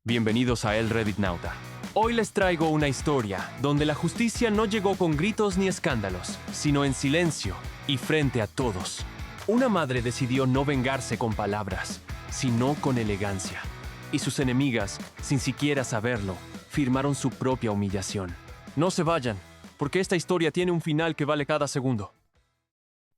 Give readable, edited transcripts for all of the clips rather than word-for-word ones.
Bienvenidos a El Redditnauta. Hoy les traigo una historia donde la justicia no llegó con gritos ni escándalos, sino en silencio y frente a todos. Una madre decidió no vengarse con palabras, sino con elegancia. Y sus enemigas, sin siquiera saberlo, firmaron su propia humillación. No se vayan, porque esta historia tiene un final que vale cada segundo.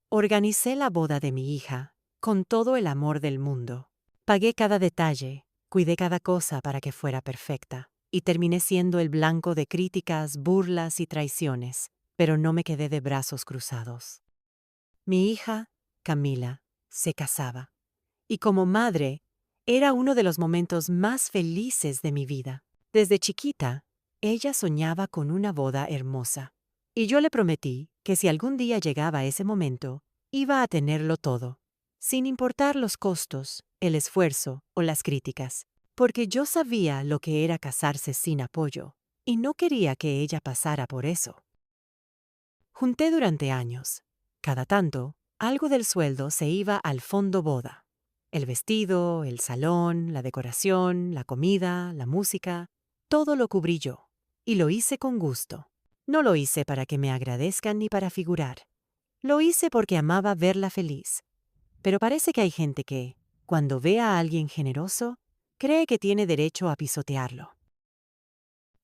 Organicé la boda de mi hija, con todo el amor del mundo. Pagué cada detalle, cuidé cada cosa para que fuera perfecta, y terminé siendo el blanco de críticas, burlas y traiciones, pero no me quedé de brazos cruzados. Mi hija, Camila, se casaba, y como madre, era uno de los momentos más felices de mi vida. Desde chiquita, ella soñaba con una boda hermosa, y yo le prometí que si algún día llegaba ese momento, iba a tenerlo todo, sin importar los costos, el esfuerzo o las críticas, porque yo sabía lo que era casarse sin apoyo, y no quería que ella pasara por eso. Junté durante años. Cada tanto, algo del sueldo se iba al fondo boda. El vestido, el salón, la decoración, la comida, la música, todo lo cubrí yo. Y lo hice con gusto. No lo hice para que me agradezcan ni para figurar. Lo hice porque amaba verla feliz. Pero parece que hay gente que, cuando ve a alguien generoso, cree que tiene derecho a pisotearlo.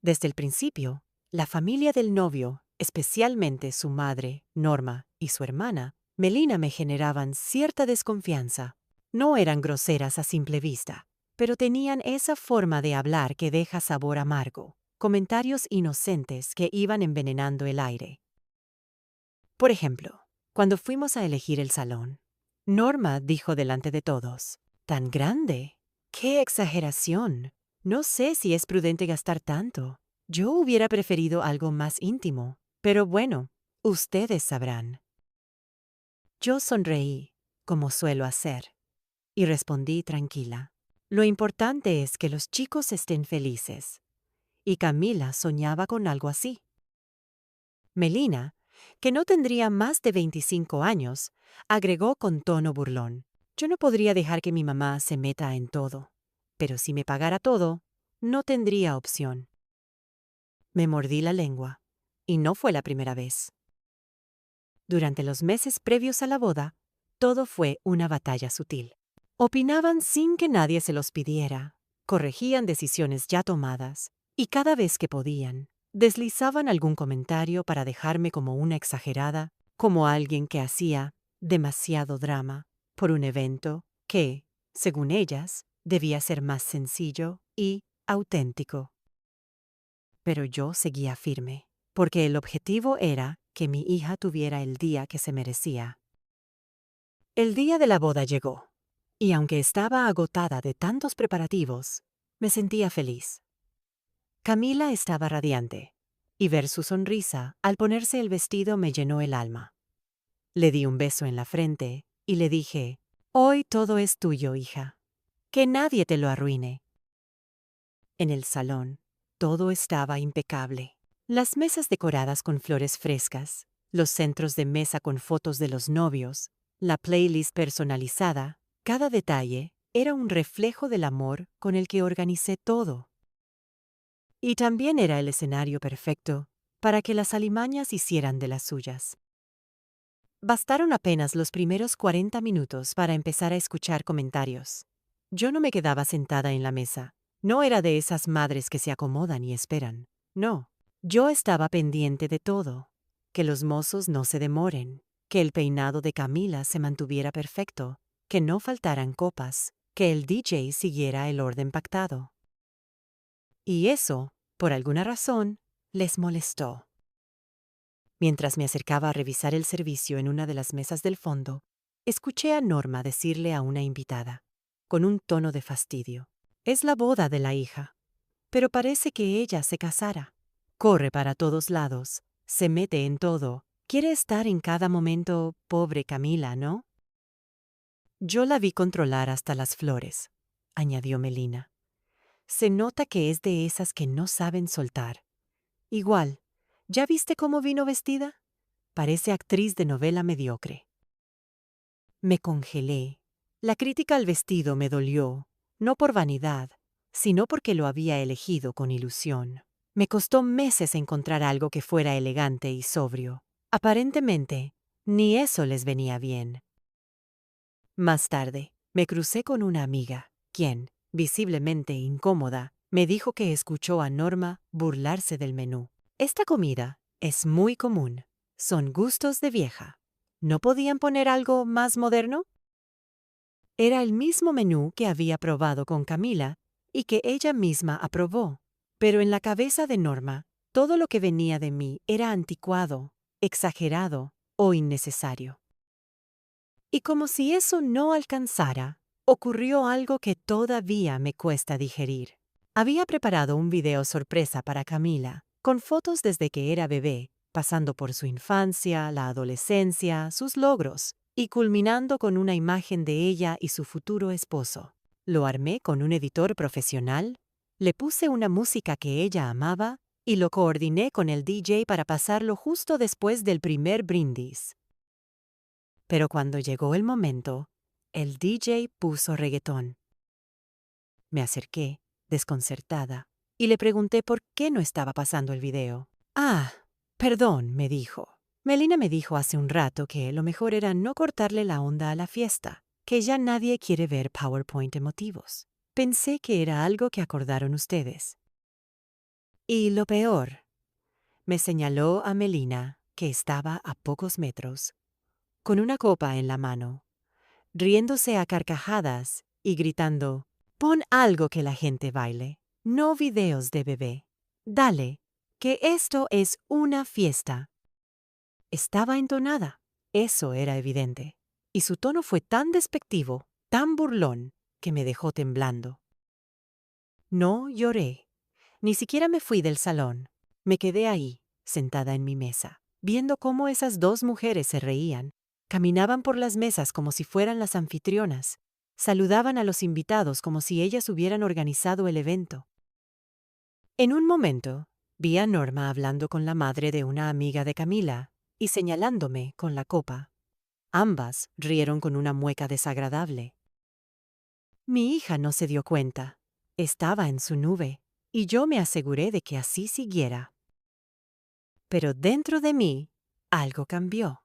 Desde el principio, la familia del novio, especialmente su madre, Norma, y su hermana, Melina, me generaban cierta desconfianza. No eran groseras a simple vista, pero tenían esa forma de hablar que deja sabor amargo, comentarios inocentes que iban envenenando el aire. Por ejemplo, cuando fuimos a elegir el salón, Norma dijo delante de todos: «¡Tan grande! ¡Qué exageración! No sé si es prudente gastar tanto. Yo hubiera preferido algo más íntimo, pero bueno, ustedes sabrán». Yo sonreí, como suelo hacer, y respondí tranquila: «Lo importante es que los chicos estén felices». Y Camila soñaba con algo así. Melina, que no tendría más de 25 años, agregó con tono burlón: «Yo no podría dejar que mi mamá se meta en todo, pero si me pagara todo, no tendría opción». Me mordí la lengua, y no fue la primera vez. Durante los meses previos a la boda, todo fue una batalla sutil. Opinaban sin que nadie se los pidiera, corregían decisiones ya tomadas, y cada vez que podían, deslizaban algún comentario para dejarme como una exagerada, como alguien que hacía demasiado drama por un evento que, según ellas, debía ser más sencillo y auténtico. Pero yo seguía firme, porque el objetivo era que mi hija tuviera el día que se merecía. El día de la boda llegó, y aunque estaba agotada de tantos preparativos, me sentía feliz. Camila estaba radiante, y ver su sonrisa al ponerse el vestido me llenó el alma. Le di un beso en la frente y le dije: «Hoy todo es tuyo, hija. Que nadie te lo arruine». En el salón, todo estaba impecable. Las mesas decoradas con flores frescas, los centros de mesa con fotos de los novios, la playlist personalizada, cada detalle era un reflejo del amor con el que organicé todo. Y también era el escenario perfecto para que las alimañas hicieran de las suyas. Bastaron apenas los primeros 40 minutos para empezar a escuchar comentarios. Yo no me quedaba sentada en la mesa. No era de esas madres que se acomodan y esperan. No. Yo estaba pendiente de todo. Que los mozos no se demoren, que el peinado de Camila se mantuviera perfecto, que no faltaran copas, que el DJ siguiera el orden pactado. Y eso, por alguna razón, les molestó. Mientras me acercaba a revisar el servicio en una de las mesas del fondo, escuché a Norma decirle a una invitada, con un tono de fastidio: «Es la boda de la hija, pero parece que ella se casara. Corre para todos lados, se mete en todo, quiere estar en cada momento, pobre Camila, ¿no?». «Yo la vi controlar hasta las flores», añadió Melina. «Se nota que es de esas que no saben soltar. Igual, ¿ya viste cómo vino vestida? Parece actriz de novela mediocre». Me congelé. La crítica al vestido me dolió, no por vanidad, sino porque lo había elegido con ilusión. Me costó meses encontrar algo que fuera elegante y sobrio. Aparentemente, ni eso les venía bien. Más tarde, me crucé con una amiga, quien, visiblemente incómoda, me dijo que escuchó a Norma burlarse del menú. Esta comida es muy común. Son gustos de vieja. ¿No podían poner algo más moderno? Era el mismo menú que había probado con Camila y que ella misma aprobó. Pero en la cabeza de Norma, todo lo que venía de mí era anticuado, exagerado o innecesario. Y como si eso no alcanzara, ocurrió algo que todavía me cuesta digerir. Había preparado un video sorpresa para Camila, con fotos desde que era bebé, pasando por su infancia, la adolescencia, sus logros, y culminando con una imagen de ella y su futuro esposo. Lo armé con un editor profesional, le puse una música que ella amaba y lo coordiné con el DJ para pasarlo justo después del primer brindis. Pero cuando llegó el momento, el DJ puso reggaetón. Me acerqué, desconcertada, y le pregunté por qué no estaba pasando el video. Ah, perdón, me dijo. Melina me dijo hace un rato que lo mejor era no cortarle la onda a la fiesta, que ya nadie quiere ver PowerPoint emotivos. Pensé que era algo que acordaron ustedes. Y lo peor, me señaló a Melina, que estaba a pocos metros, con una copa en la mano, riéndose a carcajadas y gritando: «Pon algo que la gente baile, no videos de bebé. Dale, que esto es una fiesta». Estaba entonada, eso era evidente, y su tono fue tan despectivo, tan burlón, que me dejó temblando. No lloré, ni siquiera me fui del salón. Me quedé ahí, sentada en mi mesa, viendo cómo esas dos mujeres se reían. Caminaban por las mesas como si fueran las anfitrionas. Saludaban a los invitados como si ellas hubieran organizado el evento. En un momento, vi a Norma hablando con la madre de una amiga de Camila y señalándome con la copa. Ambas rieron con una mueca desagradable. Mi hija no se dio cuenta. Estaba en su nube, y yo me aseguré de que así siguiera. Pero dentro de mí, algo cambió.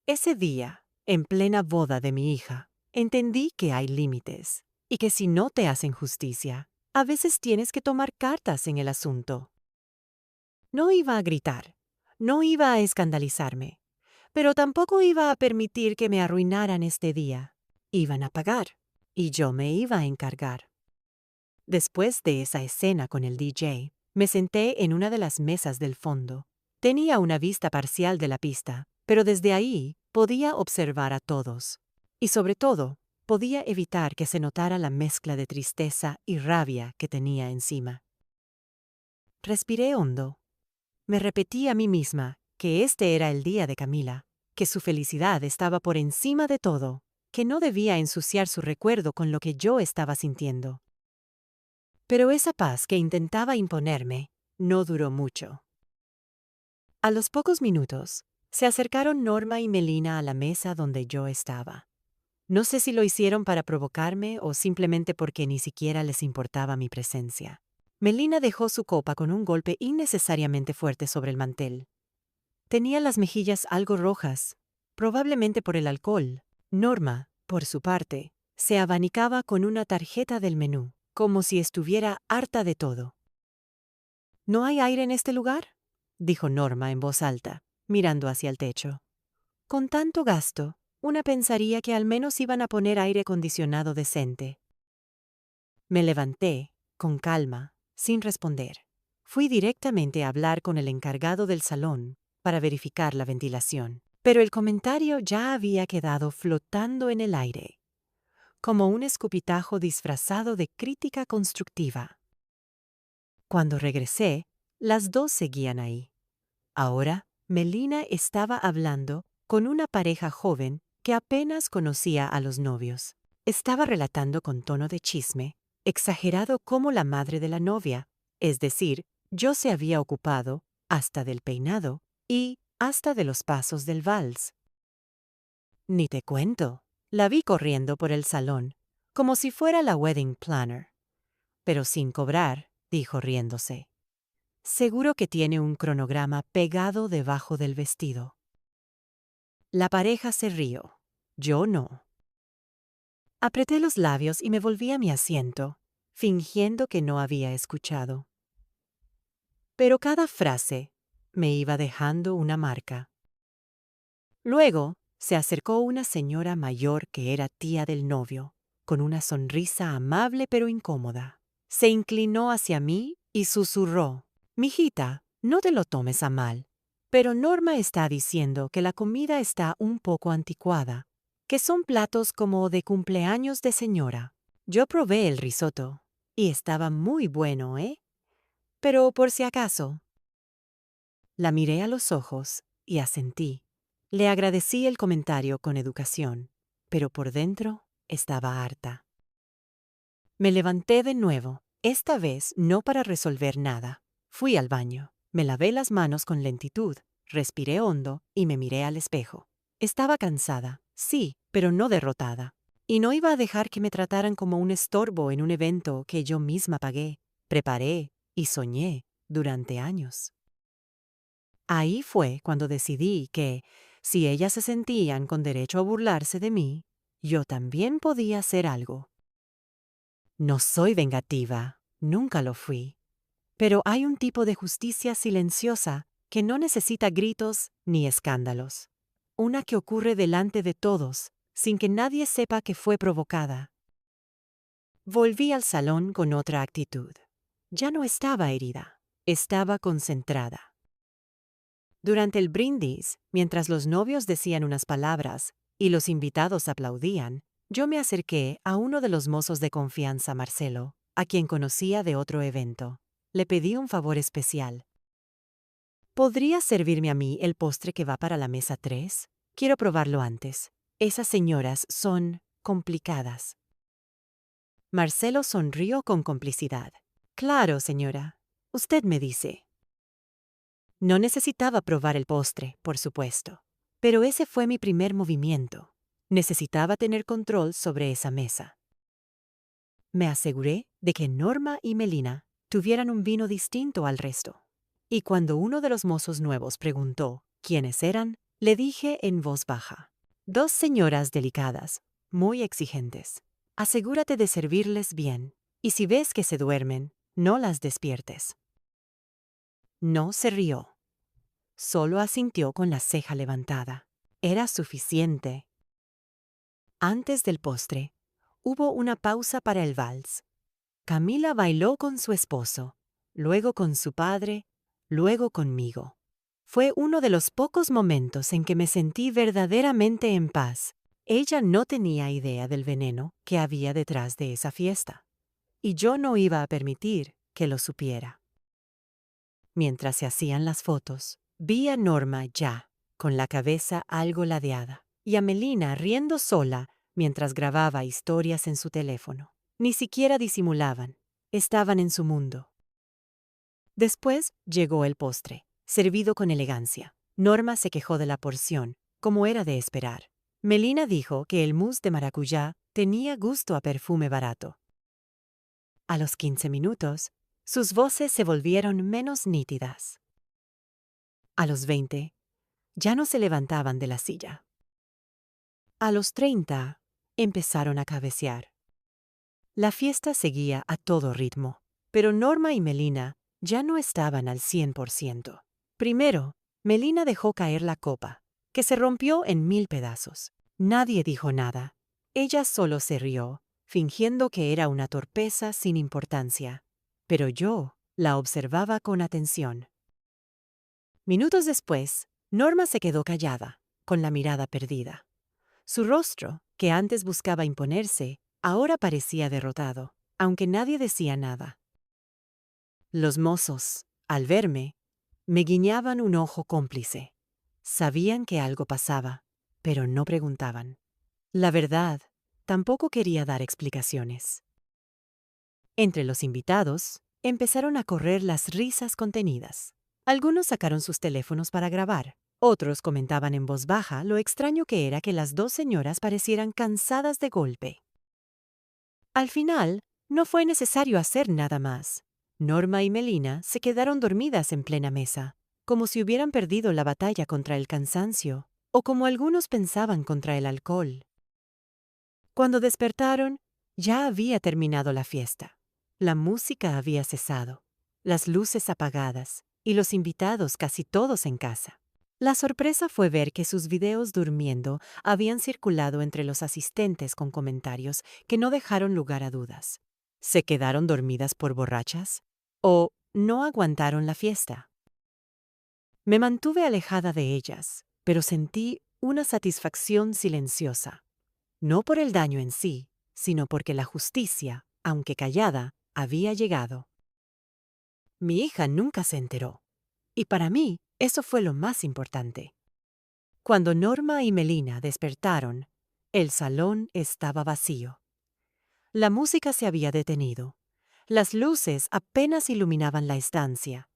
Ese día, en plena boda de mi hija, entendí que hay límites y que si no te hacen justicia, a veces tienes que tomar cartas en el asunto. No iba a gritar, no iba a escandalizarme, pero tampoco iba a permitir que me arruinaran este día. Iban a pagar, y yo me iba a encargar. Después de esa escena con el DJ, me senté en una de las mesas del fondo. Tenía una vista parcial de la pista, pero desde ahí podía observar a todos. Y sobre todo, podía evitar que se notara la mezcla de tristeza y rabia que tenía encima. Respiré hondo. Me repetí a mí misma que este era el día de Camila, que su felicidad estaba por encima de todo, que no debía ensuciar su recuerdo con lo que yo estaba sintiendo. Pero esa paz que intentaba imponerme no duró mucho. A los pocos minutos, se acercaron Norma y Melina a la mesa donde yo estaba. No sé si lo hicieron para provocarme o simplemente porque ni siquiera les importaba mi presencia. Melina dejó su copa con un golpe innecesariamente fuerte sobre el mantel. Tenía las mejillas algo rojas, probablemente por el alcohol. Norma, por su parte, se abanicaba con una tarjeta del menú, como si estuviera harta de todo. «¿No hay aire en este lugar?», dijo Norma en voz alta, mirando hacia el techo. «Con tanto gasto, una pensaría que al menos iban a poner aire acondicionado decente». Me levanté, con calma, sin responder. Fui directamente a hablar con el encargado del salón para verificar la ventilación, pero el comentario ya había quedado flotando en el aire, como un escupitajo disfrazado de crítica constructiva. Cuando regresé, las dos seguían ahí. Ahora, Melina estaba hablando con una pareja joven que apenas conocía a los novios. Estaba relatando con tono de chisme, exagerado como la madre de la novia, es decir, yo se había ocupado hasta del peinado y hasta de los pasos del vals. Ni te cuento, la vi corriendo por el salón, como si fuera la wedding planner. pero sin cobrar, dijo riéndose. Seguro que tiene un cronograma pegado debajo del vestido. La pareja se rió. Yo no. Apreté los labios y me volví a mi asiento, fingiendo que no había escuchado. Pero cada frase me iba dejando una marca. Luego se acercó una señora mayor que era tía del novio, con una sonrisa amable pero incómoda. Se inclinó hacia mí y susurró: «Mijita, no te lo tomes a mal, pero Norma está diciendo que la comida está un poco anticuada, que son platos como de cumpleaños de señora». Yo probé el risotto y estaba muy bueno, ¿eh? Pero por si acaso. La miré a los ojos y asentí. Le agradecí el comentario con educación, pero por dentro estaba harta. Me levanté de nuevo, esta vez no para resolver nada. Fui al baño, me lavé las manos con lentitud, respiré hondo y me miré al espejo. Estaba cansada, sí, pero no derrotada. Y no iba a dejar que me trataran como un estorbo en un evento que yo misma pagué, preparé y soñé durante años. Ahí fue cuando decidí que, si ellas se sentían con derecho a burlarse de mí, yo también podía hacer algo. No soy vengativa, nunca lo fui. Pero hay un tipo de justicia silenciosa que no necesita gritos ni escándalos. Una que ocurre delante de todos, sin que nadie sepa que fue provocada. Volví al salón con otra actitud. Ya no estaba herida, estaba concentrada. Durante el brindis, mientras los novios decían unas palabras y los invitados aplaudían, yo me acerqué a uno de los mozos de confianza, Marcelo, a quien conocía de otro evento. Le pedí un favor especial. ¿Podría servirme a mí el postre que va para la mesa 3? Quiero probarlo antes. Esas señoras son complicadas. Marcelo sonrió con complicidad. Claro, señora. Usted me dice. No necesitaba probar el postre, por supuesto. Pero ese fue mi primer movimiento. Necesitaba tener control sobre esa mesa. Me aseguré de que Norma y Melina tuvieran un vino distinto al resto. Y cuando uno de los mozos nuevos preguntó quiénes eran, le dije en voz baja: «Dos señoras delicadas, muy exigentes. Asegúrate de servirles bien, y si ves que se duermen, no las despiertes». No se rió. Solo asintió con la ceja levantada. Era suficiente. Antes del postre, hubo una pausa para el vals. Camila bailó con su esposo, luego con su padre, luego conmigo. Fue uno de los pocos momentos en que me sentí verdaderamente en paz. Ella no tenía idea del veneno que había detrás de esa fiesta, y yo no iba a permitir que lo supiera. Mientras se hacían las fotos, vi a Norma ya, con la cabeza algo ladeada, y a Melina riendo sola mientras grababa historias en su teléfono. Ni siquiera disimulaban, estaban en su mundo. Después llegó el postre, servido con elegancia. Norma se quejó de la porción, como era de esperar. Melina dijo que el mousse de maracuyá tenía gusto a perfume barato. A los 15 minutos, sus voces se volvieron menos nítidas. A los 20, ya no se levantaban de la silla. A los 30, empezaron a cabecear. La fiesta seguía a todo ritmo, pero Norma y Melina ya no estaban al 100%. Primero, Melina dejó caer la copa, que se rompió en 1000 pedazos. Nadie dijo nada. Ella solo se rió, fingiendo que era una torpeza sin importancia. Pero yo la observaba con atención. Minutos después, Norma se quedó callada, con la mirada perdida. Su rostro, que antes buscaba imponerse, ahora parecía derrotado, aunque nadie decía nada. Los mozos, al verme, me guiñaban un ojo cómplice. Sabían que algo pasaba, pero no preguntaban. La verdad, tampoco quería dar explicaciones. Entre los invitados, empezaron a correr las risas contenidas. Algunos sacaron sus teléfonos para grabar. Otros comentaban en voz baja lo extraño que era que las dos señoras parecieran cansadas de golpe. Al final, No fue necesario hacer nada más. Norma y Melina se quedaron dormidas en plena mesa, como si hubieran perdido la batalla contra el cansancio, o como algunos pensaban contra el alcohol. Cuando despertaron, ya había terminado la fiesta. La música había cesado, las luces apagadas y los invitados casi todos en casa. La sorpresa fue ver que sus videos durmiendo habían circulado entre los asistentes con comentarios que no dejaron lugar a dudas. ¿Se quedaron dormidas por borrachas? ¿O no aguantaron la fiesta? Me mantuve alejada de ellas, pero sentí una satisfacción silenciosa. No por el daño en sí, sino porque la justicia, aunque callada, había llegado. Mi hija nunca se enteró, y para mí eso fue lo más importante. Cuando Norma y Melina despertaron, el salón estaba vacío. La música se había detenido, las luces apenas iluminaban la estancia,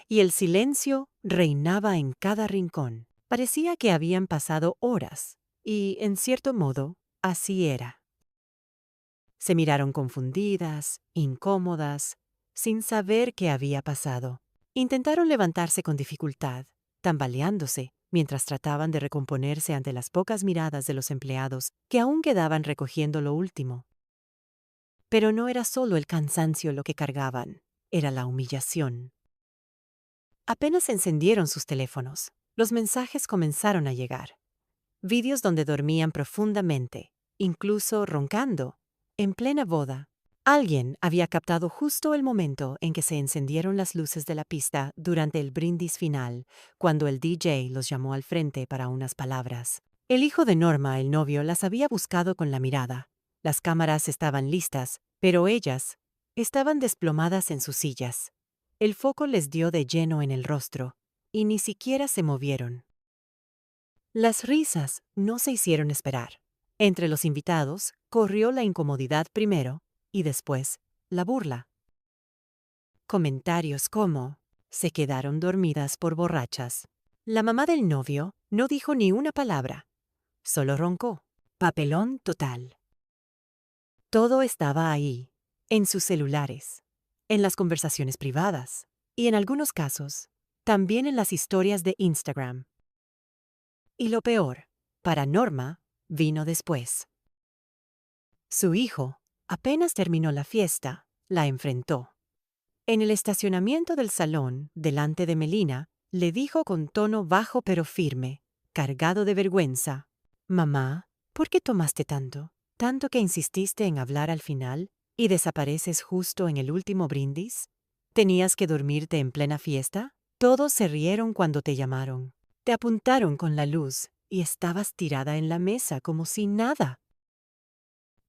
y el silencio reinaba en cada rincón. Parecía que habían pasado horas, y, en cierto modo, así era. Se miraron confundidas, incómodas, sin saber qué había pasado. Intentaron levantarse con dificultad, tambaleándose, mientras trataban de recomponerse ante las pocas miradas de los empleados que aún quedaban recogiendo lo último. Pero no era solo el cansancio lo que cargaban, era la humillación. Apenas encendieron sus teléfonos, los mensajes comenzaron a llegar. Vídeos donde dormían profundamente, incluso roncando, en plena boda. Alguien había captado justo el momento en que se encendieron las luces de la pista durante el brindis final, cuando el DJ los llamó al frente para unas palabras. El hijo de Norma, el novio, las había buscado con la mirada. Las cámaras estaban listas, pero ellas estaban desplomadas en sus sillas. El foco les dio de lleno en el rostro, y ni siquiera se movieron. Las risas no se hicieron esperar. Entre los invitados corrió la incomodidad primero y después la burla. Comentarios como: se quedaron dormidas por borrachas. La mamá del novio no dijo ni una palabra, solo roncó. Papelón total. Todo estaba ahí, en sus celulares, en las conversaciones privadas y, en algunos casos, también en las historias de Instagram. Y lo peor, para Norma, vino después. Su hijo, apenas terminó la fiesta, la enfrentó. En el estacionamiento del salón, delante de Melina, le dijo con tono bajo pero firme, cargado de vergüenza: «Mamá, ¿por qué tomaste tanto? ¿Tanto que insististe en hablar al final y desapareces justo en el último brindis? ¿Tenías que dormirte en plena fiesta? Todos se rieron cuando te llamaron. Te apuntaron con la luz y estabas tirada en la mesa como si nada».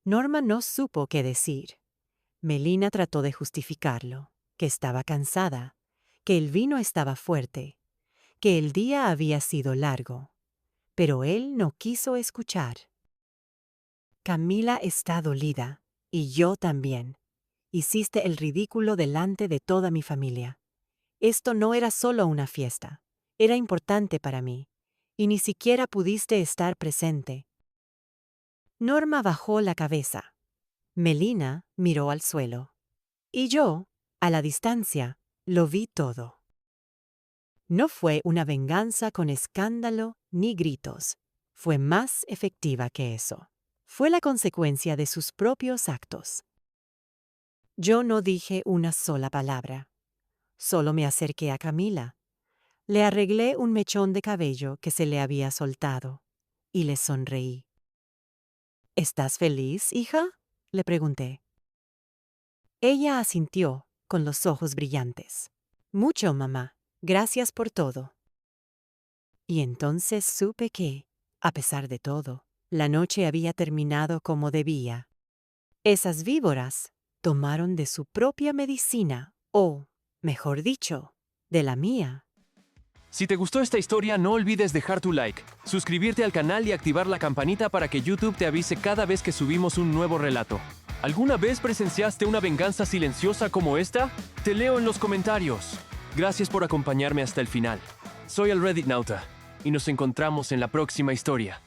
Norma no supo qué decir. Melina trató de justificarlo, que estaba cansada, que el vino estaba fuerte, que el día había sido largo. Pero él no quiso escuchar. «Camila está dolida, y yo también. Hiciste el ridículo delante de toda mi familia. Esto no era solo una fiesta, era importante para mí, y ni siquiera pudiste estar presente». Norma bajó la cabeza. Melina miró al suelo. Y yo, a la distancia, lo vi todo. No fue una venganza con escándalo ni gritos. Fue más efectiva que eso. Fue la consecuencia de sus propios actos. Yo no dije una sola palabra. Solo me acerqué a Camila. Le arreglé un mechón de cabello que se le había soltado y le sonreí. «¿Estás feliz, hija?», le pregunté. Ella asintió, con los ojos brillantes. «Mucho, mamá. Gracias por todo». Y entonces supe que, a pesar de todo, la noche había terminado como debía. Esas víboras tomaron de su propia medicina, o, mejor dicho, de la mía. Si te gustó esta historia, no olvides dejar tu like, suscribirte al canal y activar la campanita para que YouTube te avise cada vez que subimos un nuevo relato. ¿Alguna vez presenciaste una venganza silenciosa como esta? Te leo en los comentarios. Gracias por acompañarme hasta el final. Soy el Reddit Nauta y nos encontramos en la próxima historia.